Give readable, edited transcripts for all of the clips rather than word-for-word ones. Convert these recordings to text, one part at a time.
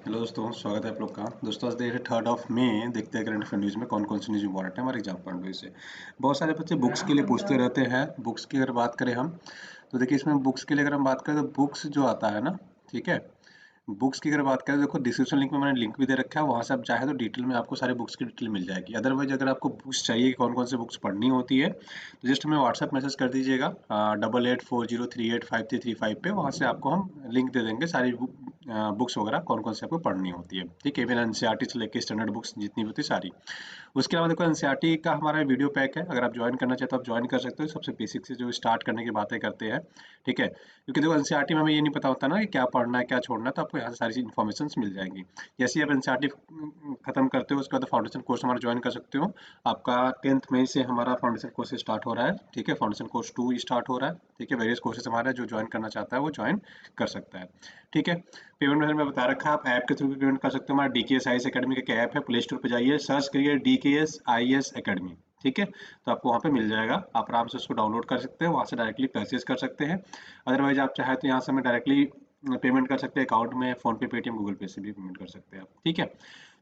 Hello दोस्तों, स्वागत है आप लोग का। दोस्तों आज देख रहे 3 देखते हैं करंट अफेयर न्यूज़ में कौन कौन सी न्यूज़ इंपॉर्टेंट है हमारे एग्जाम पॉइंट ऑफ व्यू से। बहुत सारे बच्चे बुक्स के लिए पूछते रहते हैं। बुक्स की अगर बात करें हम, तो देखिए इसमें बुक्स के लिए अगर हम बात करें तो बुक्स जो आता है ना, ठीक है। बुक्स की अगर बात करें तो देखो डिस्क्रिप्शन लिंक में मैंने लिंक भी दे रखा है, वहाँ से आप चाहे तो डिटेल में आपको सारे बुक्स की डिटेल मिल जाएगी। अदरवाइज अगर आपको बुक्स चाहिए कि कौन कौन से बुक्स पढ़नी होती है, तो जस्ट हमें व्हाट्सएप मैसेज कर दीजिएगा 8840385335 पे। वहाँ से आपको हम लिंक दे देंगे सारी बुक्स वगैरह कौन कौन से आपको पढ़नी होती है, ठीक है। इवन एनसीईआरटी से लेकर स्टैंडर्ड बुक्स जितनी भी होती है सारी। उसके अलावा देखो एनसीईआरटी का हमारा वीडियो पैक है, अगर आप ज्वाइन करना चाहते हो आप ज्वाइन कर सकते हो। सबसे बेसिक से जो स्टार्ट करने की बातें करते हैं, ठीक है। क्योंकि देखो एनसीईआरटी में हमें ये नहीं पता होता ना कि क्या पढ़ना है क्या छोड़ना है, तो आपको यहाँ से सारी इन्फॉर्मेशन मिल जाएंगी। जैसे ही आप एनसीईआरटी खत्म करते हो उसके बाद फाउंडेशन कोर्स हमारा ज्वाइन कर सकते हो। आपका 10th मई से हमारा फाउंडेशन कोर्स स्टार्ट हो रहा है, ठीक है। फाउंडेशन कोर्स 2 स्टार्ट हो रहा है, ठीक है। वेरियस कोर्सेज हमारे जो ज्वाइन करना चाहता है वो ज्वाइन कर सकता है, ठीक है। पेमेंट मेथड में बता रखा है, आप ऐप के थ्रू भी पेमेंट कर सकते हो। हमारा डीकेएस आईएएस एकेडमी का ऐप है, प्ले स्टोर पे जाइए, सर्च करिए डीकेएस आईएएस एकेडमी, ठीक है। तो आपको वहाँ पे मिल जाएगा, आप आराम से उसको डाउनलोड कर सकते हैं, वहाँ से डायरेक्टली परचेज कर सकते हैं। अदरवाइज आप चाहे तो यहाँ से हमें डायरेक्टली पेमेंट कर सकते हैं अकाउंट में, फोन पे, पेटीएम, गूगल पे से भी पेमेंट कर सकते हैं आप, ठीक है।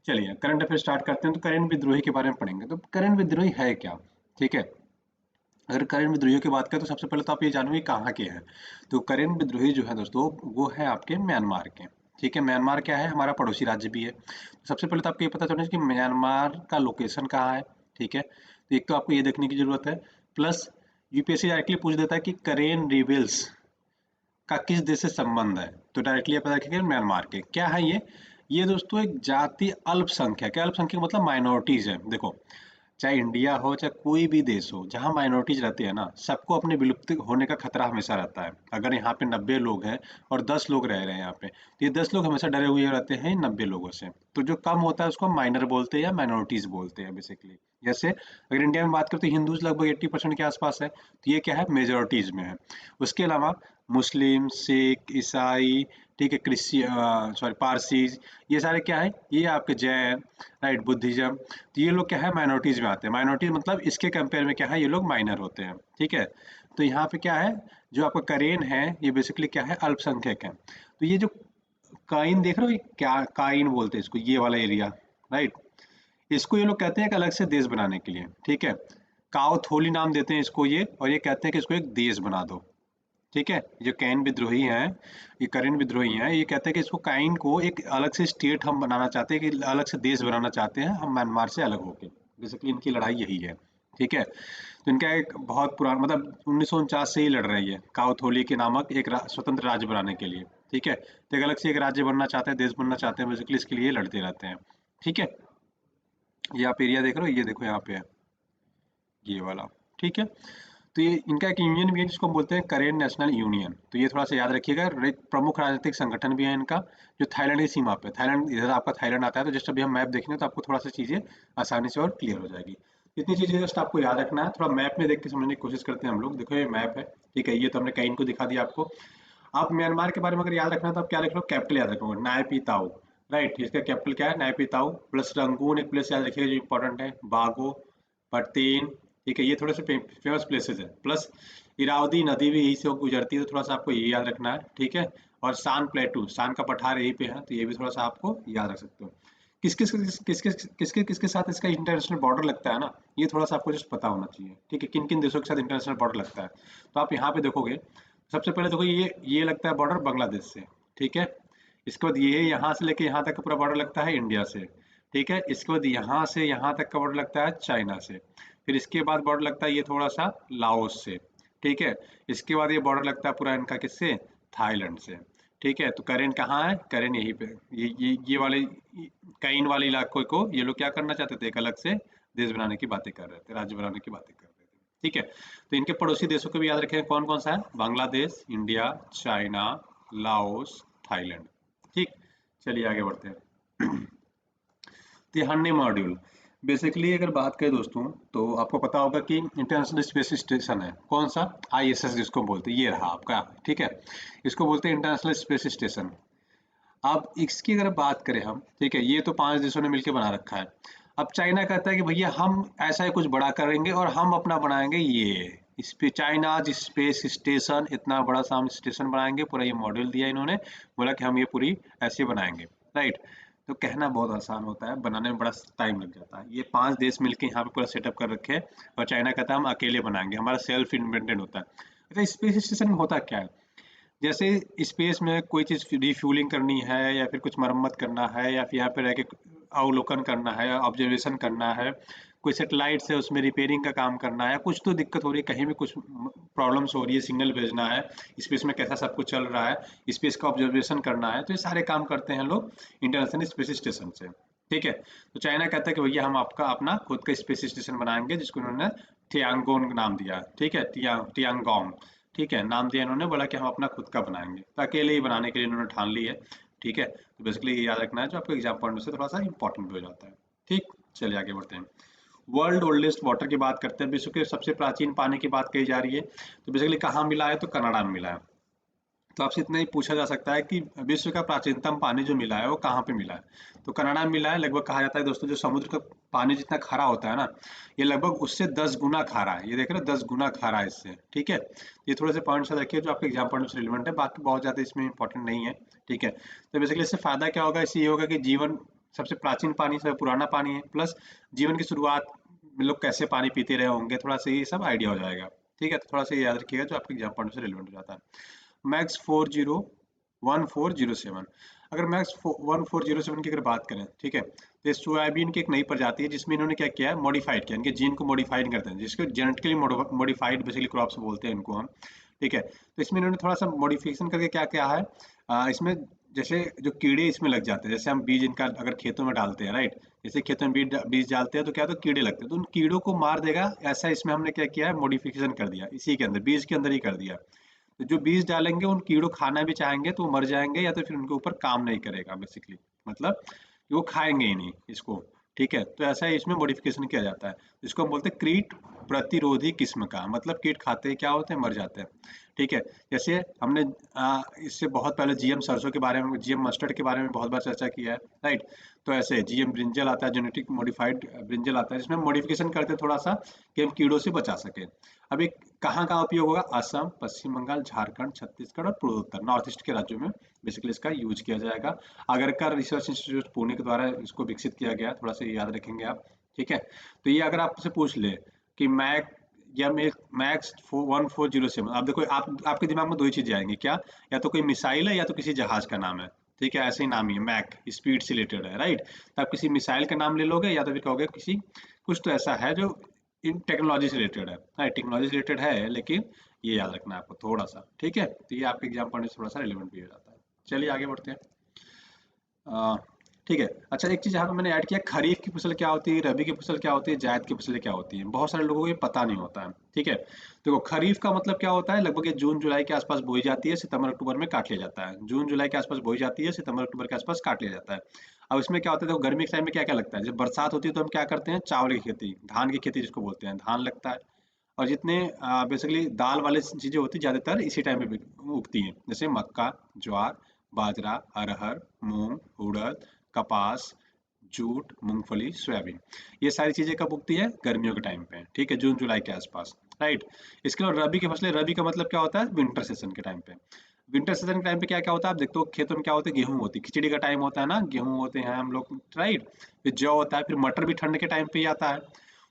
चलिए करंट अफेयर स्टार्ट करते हैं। तो करंट विद्रोही के बारे में पढ़ेंगे। तो करंट विद्रोही है क्या, ठीक है। अगर करेंट विद्रोहियों की बात करें तो सबसे पहले तो आप ये जानोगे कहाँ के हैं। तो करेंट विद्रोही जो है दोस्तों वो है आपके म्यांमार के, ठीक है। म्यांमार क्या है, हमारा पड़ोसी राज्य भी है। तो सबसे पहले तो आपको ये पता चलना चाहिए कि म्यांमार का लोकेशन कहाँ है, ठीक है। तो एक तो आपको ये देखने की जरूरत है। प्लस यूपीएससी डायरेक्टली पूछ देता है कि करेन रिबेल्स का किस देश से संबंध है, तो डायरेक्टली पता रखिएगा म्यांमार के। क्या है ये दोस्तों एक जाति अल्पसंख्यक है। अल्पसंख्यक मतलब माइनॉरिटीज है। देखो चाहे इंडिया हो चाहे कोई भी देश हो, जहाँ माइनॉरिटीज रहती है ना, सबको अपने विलुप्त होने का खतरा हमेशा रहता है। अगर यहाँ पे 90 लोग हैं और 10 लोग रह रहे हैं यहाँ पे, तो ये 10 लोग हमेशा डरे हुए रहते हैं इन 90 लोगों से। तो जो कम होता है उसको माइनर बोलते हैं या माइनॉरिटीज बोलते हैं बेसिकली। जैसे अगर इंडिया में बात करें तो हिंदूज लगभग 80% के आसपास है, तो ये क्या है, मेजोरिटीज में है। उसके अलावा मुस्लिम, सिख, ईसाई, ठीक है, सॉरी पारसीज, ये सारे क्या है, ये आपके जैन, राइट, बुद्धिज्म, तो ये लोग क्या है माइनॉरिटीज में आते हैं। माइनॉरिटीज मतलब इसके कंपेयर में क्या है, ये लोग माइनर होते हैं, ठीक है। तो यहाँ पे क्या है, जो आपका करेन है ये बेसिकली क्या है, अल्पसंख्यक है। तो ये जो काइन देख रहे हो, ये क्या काइन बोलते हैं इसको, ये वाला एरिया, राइट, इसको ये लोग कहते हैं एक अलग से देश बनाने के लिए, ठीक है। काओथोली नाम देते हैं इसको ये, और ये कहते हैं कि इसको एक देश बना दो, ठीक है। जो कैन विद्रोही हैं, ये करेन विद्रोही हैं, ये कहते हैं कि इसको काइन को एक अलग से स्टेट हम बनाना चाहते हैं, कि अलग से देश बनाना चाहते हैं हम म्यांमार से अलग होके। बेसिकली इनकी लड़ाई यही है, ठीक है। तो इनका एक बहुत पुराना मतलब 1949 से ही लड़ रही है काउथोली के नामक एक स्वतंत्र राज्य बनाने के लिए, ठीक है। तो एक अलग से एक राज्य बनना चाहते हैं, देश बनना चाहते हैं, बेसिकली इसके लिए लड़ते रहते हैं, ठीक है। ये आप एरिया देख रहे हो, ये देखो यहाँ पे है ये वाला, ठीक है। तो ये इनका एक यूनियन भी है जिसको हम बोलते हैं करेन नेशनल यूनियन। तो ये थोड़ा सा याद रखिएगा। एक प्रमुख राजनीतिक संगठन भी है इनका, जो थाईलैंड की सीमा पे, थाईलैंड इधर आपका थाईलैंड आता है। तो जस्ट अभी हम मैप देखेंगे तो आपको थोड़ा सा चीजें आसानी से और क्लियर हो जाएगी। इतनी चीजें जस्ट आपको याद रखना है, थोड़ा मैप में देख के समझने की कोशिश करते हैं हम लोग। देखो ये मैप है, ठीक है। ये तो हमने कहीं को दिखा दिया आपको। आप म्यांमार के बारे में अगर याद रखना है तो आप क्या लिख लो, कैपिटल याद रखोगे नायपीताओ, राइट। इसका कैपिटल क्या है, नायपीताओ। प्लस रंगून एक प्लेस याद रखिएगा जो इंपॉर्टेंट है, बागो, पटेन, ठीक है। ये थोड़े से फेमस प्लेसेस है। प्लस इरावदी नदी भी यहीं से गुजरती है, तो थोड़ा सा आपको ये याद रखना है, ठीक है। और सान प्लेटू, सान का पठार यहीं पे है, तो ये भी थोड़ा सा आपको याद रख सकते हो। किसके साथ इसका इंटरनेशनल बॉर्डर लगता है ना, ये थोड़ा सा आपको जस्ट पता होना चाहिए, ठीक है। किन किन देशों के साथ इंटरनेशनल बॉर्डर लगता है, तो आप यहाँ पे देखोगे। सबसे पहले देखो ये लगता है बॉर्डर बांग्लादेश से, ठीक है। इसके बाद ये यहाँ से लेके यहाँ तक का पूरा बॉर्डर लगता है इंडिया से, ठीक है। इसके बाद यहाँ से यहाँ तक का बॉर्डर लगता है चाइना से। फिर इसके बाद बॉर्डर लगता है ये थोड़ा सा लाओस से, ठीक है। इसके बाद ये बॉर्डर लगता है पूरा इनका किससे, थाईलैंड से, ठीक है। तो करेन कहाँ है, करेन यहीं पे, ये वाले कईन वाले इलाकों को ये लोग क्या करना चाहते थे, एक अलग से देश बनाने की बातें कर रहे थे, राज्य बनाने की बातें कर रहे थे, ठीक है। तो इनके पड़ोसी देशों को भी याद रखें, कौन कौन सा है, Bangladesh, India, China, Laos, Thailand, ठीक। चलिए आगे बढ़ते हैं। तिहान्नी मॉड्यूल, बेसिकली अगर बात करें दोस्तों, तो आपको पता होगा कि इंटरनेशनल स्पेस स्टेशन है, कौन सा, आईएसएस जिसको बोलते हैं, ये रहा आपका, ठीक है। इसको बोलते हैं इंटरनेशनल स्पेस स्टेशन। अब इसकी अगर बात करें हम, ठीक है, ये तो 5 देशों ने मिलकर बना रखा है। अब चाइना कहता है कि भैया हम ऐसा ही कुछ बड़ा करेंगे और हम अपना बनाएंगे ये इस पे चाइना स्पेस स्टेशन, इतना बड़ा सा हम स्टेशन बनाएंगे, पूरा ये मॉड्यूल दिया इन्होंने, बोला कि हम ये पूरी ऐसे बनाएंगे, राइट। तो कहना बहुत आसान होता है, बनाने में बड़ा टाइम लग जाता है। ये 5 देश मिलके यहाँ पे पूरा सेटअप कर रखे हैं और चाइना कहता है हम अकेले बनाएंगे, हमारा सेल्फ इन्वेंटेड होता है। अच्छा, स्पेस स्टेशन में होता क्या है? जैसे स्पेस में कोई चीज़ रिफ्यूलिंग करनी है या फिर कुछ मरम्मत करना है या फिर यहाँ पे रह के अवलोकन करना है, ऑब्जर्वेशन करना है, कोई सेटेलाइट से उसमें रिपेयरिंग का काम करना है, कुछ तो दिक्कत हो रही है, कहीं भी कुछ प्रॉब्लम्स हो रही है, सिग्नल भेजना है, स्पेस में कैसा सब कुछ चल रहा है, स्पेस का ऑब्जर्वेशन करना है, तो ये सारे काम करते हैं लोग इंटरनेशनल स्पेस स्टेशन से। ठीक है। तो चाइना कहता है कि भैया हम आपका अपना खुद का स्पेस स्टेशन बनाएंगे, जिसको उन्होंने थियांगोन नाम दिया। ठीक है, तियांगोंग। ठीक है, नाम दिया इन्होंने, बोला कि हम अपना खुद का बनाएंगे, तो अकेले ही बनाने के लिए इन्होंने ठान ली है। ठीक है, तो बेसिकली ये याद रखना है, जो आपको एग्जाम पॉइंट से थोड़ा सा इंपॉर्टेंट भी हो जाता है। ठीक, चलिए आगे बढ़ते हैं। वर्ल्ड ओल्डेस्ट वाटर की बात करते हैं, विश्व के सबसे प्राचीन पानी की बात कही जा रही है। तो बेसिकली कहाँ मिला है? तो कनाडा में मिला है। तो आपसे इतना ही पूछा जा सकता है कि विश्व का प्राचीनतम पानी जो मिला है वो कहाँ पे मिला है? तो कनाडा में मिला है। लगभग कहा जाता है दोस्तों, जो समुद्र का पानी जितना खारा होता है ना, ये लगभग उससे 10 गुना खारा है। ये देख रहे हो, 10 गुना खारा है इससे। ठीक है, ये थोड़े से पॉइंट्स याद रखिए जो आपके एग्जाम पॉइंट से रिलेवेंट है, बाकी बहुत ज़्यादा इसमें इंपॉर्टेंट नहीं है। ठीक है, तो बेसिकली इससे फायदा क्या होगा? इससे ये होगा कि जीवन सबसे प्राचीन पानी, सबसे पुराना पानी है, प्लस जीवन की शुरुआत में लोग कैसे पानी पीते रहे होंगे, थोड़ा सा ये सब आइडिया हो जाएगा। ठीक है, तो थोड़ा सा ये याद रखिएगा जो आपके एग्जाम पॉइंट से रिलेवेंट हो जाता है। मैक्स 1407। अगर मैक्स 1407 की अगर बात करें, ठीक है, तो ये सोयाबीन की एक नई प्रजाति है, जिसमें इन्होंने क्या किया है? मॉडिफाइड किया, इनके जीन को मॉडिफाइड करते हैं, जिसको जेनेटिकली मॉडिफाइड बेसिकली क्रॉप्स बोलते हैं इनको हम। ठीक है, तो इसमें इन्होंने थोड़ा सा मॉडिफिकेशन करके क्या क्या है, इसमें जैसे जो कीड़े इसमें लग जाते हैं, जैसे हम बीज इनका अगर खेतों में डालते हैं, राइट, जैसे खेतों में बीज डालते हैं तो क्या, तो कीड़े लगते हैं, तो उन कीड़ों को मार देगा, ऐसा इसमें हमने क्या किया है? मॉडिफिकेशन कर दिया, इसी के अंदर, बीज के अंदर ही कर दिया। तो जो बीज डालेंगे उन कीड़ों खाना भी चाहेंगे तो वो मर जाएंगे, या तो फिर उनके ऊपर काम नहीं करेगा बेसिकली, मतलब कि वो खाएंगे ही नहीं इसको। ठीक है, तो ऐसा ही इसमें मॉडिफिकेशन किया जाता है, इसको हम बोलते हैं कीट प्रतिरोधी किस्म का, मतलब कीट खाते ही क्या होते हैं? मर जाते हैं। ठीक है, जैसे हमने इससे बहुत पहले जीएम सरसों के बारे में, जीएम मस्टर्ड के बारे में बहुत बार चर्चा किया है, राइट। तो ऐसे जीएम ब्रिंजल आता है, जेनेटिक मॉडिफाइड ब्रिंजल आता है, जिसमें मॉडिफिकेशन करते हैं थोड़ा सा कि हम कीड़ों से बचा सके। अभी कहाँ कहाँ उपयोग होगा? असम, पश्चिम बंगाल, झारखंड, छत्तीसगढ़ और पूर्वोत्तर, नॉर्थ ईस्ट के राज्यों में बेसिकली इसका यूज किया जाएगा। आगरकर रिसर्च इंस्टीट्यूट पुणे के द्वारा इसको विकसित किया गया, थोड़ा सा ये याद रखेंगे आप। ठीक है, तो ये अगर आपसे पूछ ले कि मैक्स 1407, आप देखो, आपके दिमाग में दो ही चीजें आएंगी क्या? या तो कोई मिसाइल है या तो किसी जहाज का नाम है। ठीक है, ऐसे ही नाम ही है, मैक स्पीड से रिलेटेड है, राइट। तो आप किसी मिसाइल का नाम ले लोगे, या तो फिर कहोगे किसी, कुछ तो ऐसा है जो इन टेक्नोलॉजी से रिलेटेड है। हाँ, टेक्नोलॉजी से रिलेटेड है, लेकिन ये याद रखना है आपको थोड़ा सा। ठीक है, तो ये आपके एग्जाम पढ़ने से थोड़ा सा रिलेवेंट भी हो जाता है। चलिए आगे बढ़ते हैं। अ, ठीक है। अच्छा, एक चीज़ यहाँ पे मैंने ऐड किया, खरीफ की फसल क्या होती है, रबी की फसल क्या होती है, जायद की फसल क्या होती है। बहुत सारे लोगों को ये पता नहीं होता है। ठीक है, देखो खरीफ का मतलब क्या होता है? लगभग ये जून जुलाई के आसपास बोई जाती है, सितंबर अक्टूबर में काट लिया जाता है। जून जुलाई के आसपास बोई जाती है, सितंबर अक्टूबर के आसपास काट लिया जाता है। अब इसमें क्या होता है? देखो गर्मी के टाइम में क्या क्या लगता है? जब बरसात होती है तो हम क्या करते हैं? चावल की खेती, धान की खेती जिसको बोलते हैं, धान लगता है। और जितने बेसिकली दाल वाले चीजें होती है, ज्यादातर इसी टाइम पे उगती हैं, जैसे मक्का, ज्वार, बाजरा, अरहर, मूंग, उड़द, कपास, जूट, मूंगफली, सोयाबीन। ये सारी चीजें कब उगती है? गर्मियों के टाइम पे। ठीक है, जून जुलाई के आसपास, राइट। इसके अलावा रबी की फसलें, रबी का मतलब क्या होता है? विंटर सेशन के टाइम पे। विंटर सीजन के टाइम पे क्या क्या होता है? आप देखते हो खेतों में क्या होता है? गेहूं होती है, खिचड़ी का टाइम होता है ना, गेहूं होते हैं हम लोग, राइट। फिर जौ होता है, फिर मटर भी ठंड के टाइम पे ही आता है।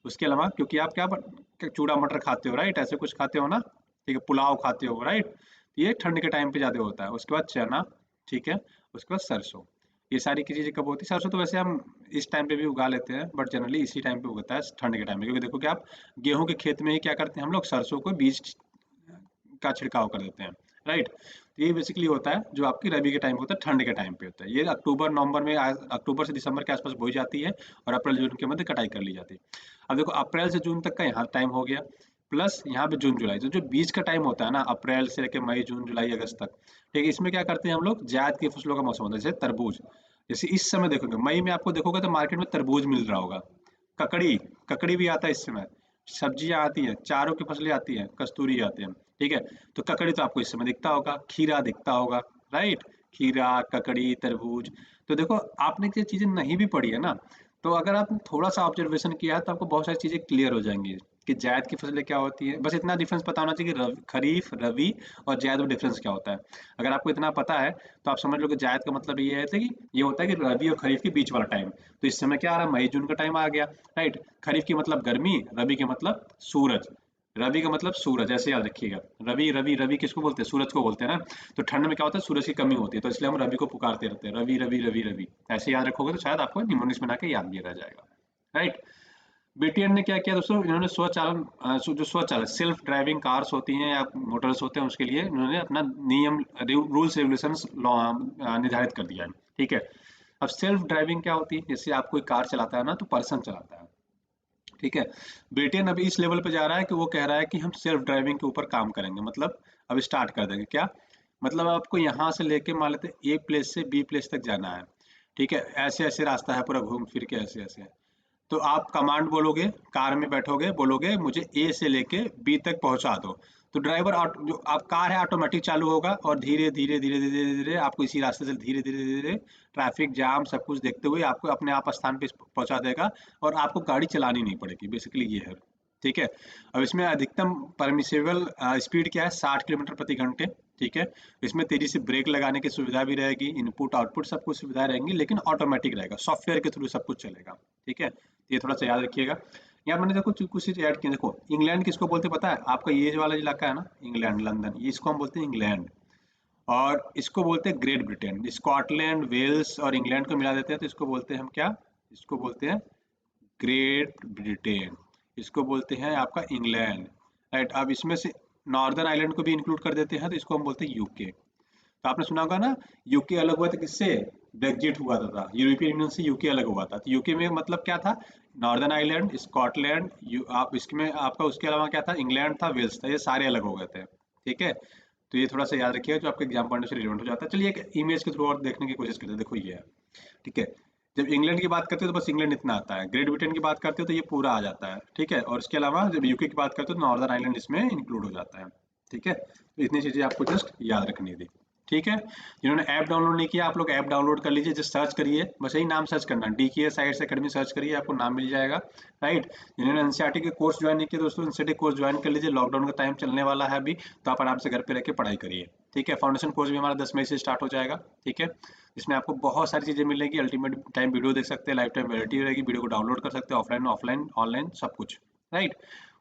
उसके अलावा क्योंकि आप चूड़ा मटर खाते हो, राइट, ऐसे कुछ खाते हो ना, ठीक है, पुलाव खाते हो, राइट। ये ठंड के टाइम पे ज्यादा होता है। उसके बाद चना, ठीक है, उसके बाद सरसों। ये सारी की चीजें कब होती है? सरसों तो वैसे हम इस टाइम पे भी उगा लेते हैं, बट जनरली इसी टाइम पे उगता है, ठंड के टाइम पे। क्योंकि देखो कि आप गेहूं के खेत में ही क्या करते हैं हम लोग? सरसों को बीज का छिड़काव कर देते हैं, राइट। तो ये बेसिकली होता है जो आपकी रबी के टाइम होता है, ठंड के टाइम पे होता है। ये अक्टूबर नवंबर में, अक्टूबर से दिसंबर के आसपास बोई जाती है, और अप्रैल जून के मध्य कटाई कर ली जाती है। अब देखो अप्रैल से जून तक का यहाँ टाइम हो गया, प्लस यहाँ पे जून जुलाई, तो जो बीच का टाइम होता है ना, अप्रैल से लेकर मई जून जुलाई अगस्त तक, ठीक है, इसमें क्या करते हैं हम लोग? जायद की फसलों का मौसम होता है, जैसे तरबूज। जैसे इस समय देखोगे, मई में आपको देखोगे तो मार्केट में तरबूज मिल रहा होगा। ककड़ी, ककड़ी भी आता है इस समय। सब्जियां आती हैं, चारों की फसलें आती हैं, कस्तूरी आते हैं। ठीक है, तो ककड़ी तो आपको इस समय दिखता होगा, खीरा दिखता होगा, राइट। खीरा, ककड़ी, तरबूज। तो देखो आपने ये चीजें नहीं भी पढ़ी है ना, तो अगर आपने थोड़ा सा ऑब्जर्वेशन किया है तो आपको बहुत सारी चीजें क्लियर हो जाएंगी। कि जायद की फसलें क्या होती है, बस इतना डिफरेंस पता होना चाहिए कि खरीफ, रबी और जायद में डिफरेंस क्या होता है। अगर आपको इतना पता है तो आप समझ लो कि जायद का मतलब ये है कि ये होता है कि रबी और खरीफ के बीच वाला टाइम। तो इस समय क्या आ रहा है, मई जून का टाइम आ गया, राइट। खरीफ की मतलब गर्मी, रबी के मतलब सूरज। रवि का मतलब सूरज, ऐसे याद रखिएगा। रवि रवि रवि किसको बोलते हैं, सूरज को बोलते हैं ना। तो ठंड में क्या होता है, सूरज की कमी होती है, तो इसलिए हम रवि को पुकारते रहते हैं, रवि रवि रवि रवि। ऐसे याद रखोगे तो शायद आपको निमोनिक्स बना के याद भी रह जाएगा, राइट। बीटीएन ने क्या किया दोस्तों, इन्होंने स्वचालन जो स्वचालित सेल्फ ड्राइविंग कार्स होती हैं या मोटर्स होते हैं, उसके लिए इन्होंने अपना नियम, रूल्स रेगुलेशंस निर्धारित कर दिया है, ठीक है। अब सेल्फ ड्राइविंग क्या होती है, जैसे आप कोई कार चलाता है ना, तो पर्सन चलाता है, ठीक है। ब्रिटेन अभी इस लेवल पे जा रहा है कि वो कह रहा है कि हम सेल्फ ड्राइविंग के ऊपर काम करेंगे, मतलब अब स्टार्ट कर देंगे क्या। मतलब आपको यहाँ से लेके मान लेते ए प्लेस से बी प्लेस तक जाना है, ठीक है। ऐसे ऐसे रास्ता है पूरा घूम फिर के, ऐसे ऐसे। तो आप कमांड बोलोगे, कार में बैठोगे, बोलोगे मुझे ए से लेके बी तक पहुंचा दो, तो ड्राइवर जो आप कार है ऑटोमेटिक चालू होगा और धीरे धीरे धीरे धीरे धीरे आपको इसी रास्ते से धीरे धीरे धीरे ट्रैफिक जाम सब कुछ देखते हुए आपको अपने आप स्थान पे पहुंचा देगा, और आपको गाड़ी चलानी नहीं पड़ेगी, बेसिकली ये है, ठीक है। अब इसमें अधिकतम परमिसेबल स्पीड क्या है, 60 किलोमीटर प्रति घंटे, ठीक है। इसमें तेजी से ब्रेक लगाने की सुविधा भी रहेगी, इनपुट आउटपुट सब कुछ सुविधाएं रहेंगी, लेकिन ऑटोमेटिक रहेगा, सॉफ्टवेयर के थ्रू सब कुछ चलेगा, ठीक है। ये थोड़ा सा याद रखिएगा। यहाँ मैंने देखो कुछ चीज ऐड की, देखो इंग्लैंड किसको बोलते हैं पता है आपका, ये जो वाला इलाका है ना इंग्लैंड, लंदन, ये इसको हम बोलते हैं इंग्लैंड। और इसको बोलते हैं ग्रेट ब्रिटेन। स्कॉटलैंड, वेल्स और इंग्लैंड को मिला देते हैं तो इसको बोलते हैं हम क्या, इसको बोलते हैं ग्रेट ब्रिटेन। इसको बोलते हैं आपका इंग्लैंड, राइट। अब इसमें से नॉर्दर्न आइलैंड को भी इंक्लूड कर देते हैं तो इसको हम बोलते हैं यूके। तो आपने सुना होगा ना, यूके अलग हुआ था किससे, ब्रेग्जिट हुआ था, यूरोपियन यूनियन से यूके अलग हुआ था। तो यूके में मतलब क्या था, नॉर्दर्न आइलैंड, स्कॉटलैंड, आप इसमें आपका उसके अलावा क्या था, इंग्लैंड था, वेल्स था, ये सारे अलग हो गए थे, ठीक है। तो ये थोड़ा सा याद रखिएगा जो आपके एग्जाम पढ़ने से रिलेवेंट हो जाता है। चलिए एक इमेज के थ्रू और देखने की कोशिश करते हैं, देखो ये है, ठीक है। जब इंग्लैंड की बात करते हो तो बस इंग्लैंड इतना आता है, ग्रेट ब्रिटेन की बात करते हो तो ये पूरा आ जाता है, ठीक है। और इसके अलावा जब यूके की बात करते हो तो नॉर्दर्न आइलैंड इसमें इंक्लूड हो जाता है, ठीक है। तो इतनी चीजें आपको जस्ट याद रखनी थी, ठीक है। जिन्होंने ऐप डाउनलोड नहीं किया, आप लोग ऐप डाउनलोड कर लीजिए, जस्ट सर्च करिए, बस यही नाम सर्च करना, DKS साइट्स एकेडमी सर्च करिए, आपको नाम मिल जाएगा, राइट। जिन्होंने एनसीईआरटी के कोर्स ज्वाइन नहीं किया दोस्तों, एनसीईआरटी कोर्स ज्वाइन कर लीजिए, लॉकडाउन का टाइम चलने वाला है अभी, तो आप आराम से घर पे रह के पढ़ाई करिए, ठीक है। फाउंडेशन कोर्स भी हमारा 10 मई से स्टार्ट हो जाएगा, ठीक है। इसमें आपको बहुत सारी चीजें मिलेगी, अल्टीमेट टाइम वीडियो देख सकते हैं, लाइफ टाइम वैलिडिटी रहेगी, वीडियो को डाउनलोड कर सकते हैं, ऑफलाइन ऑफलाइन ऑनलाइन सब कुछ, राइट।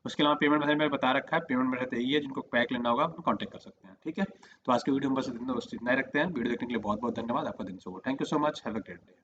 उसके अलावा पेमेंट मेथड मैंने बता रखा है, पेमेंट मेथड यही है, जिनको पैक लेना होगा आप कॉन्टैक्ट कर सकते हैं, ठीक है। तो आज की वीडियो में बस इतना ही रखते हैं। वीडियो देखने के लिए बहुत बहुत धन्यवाद, आपका दिन शुभ हो। Thank you so much, have a great day.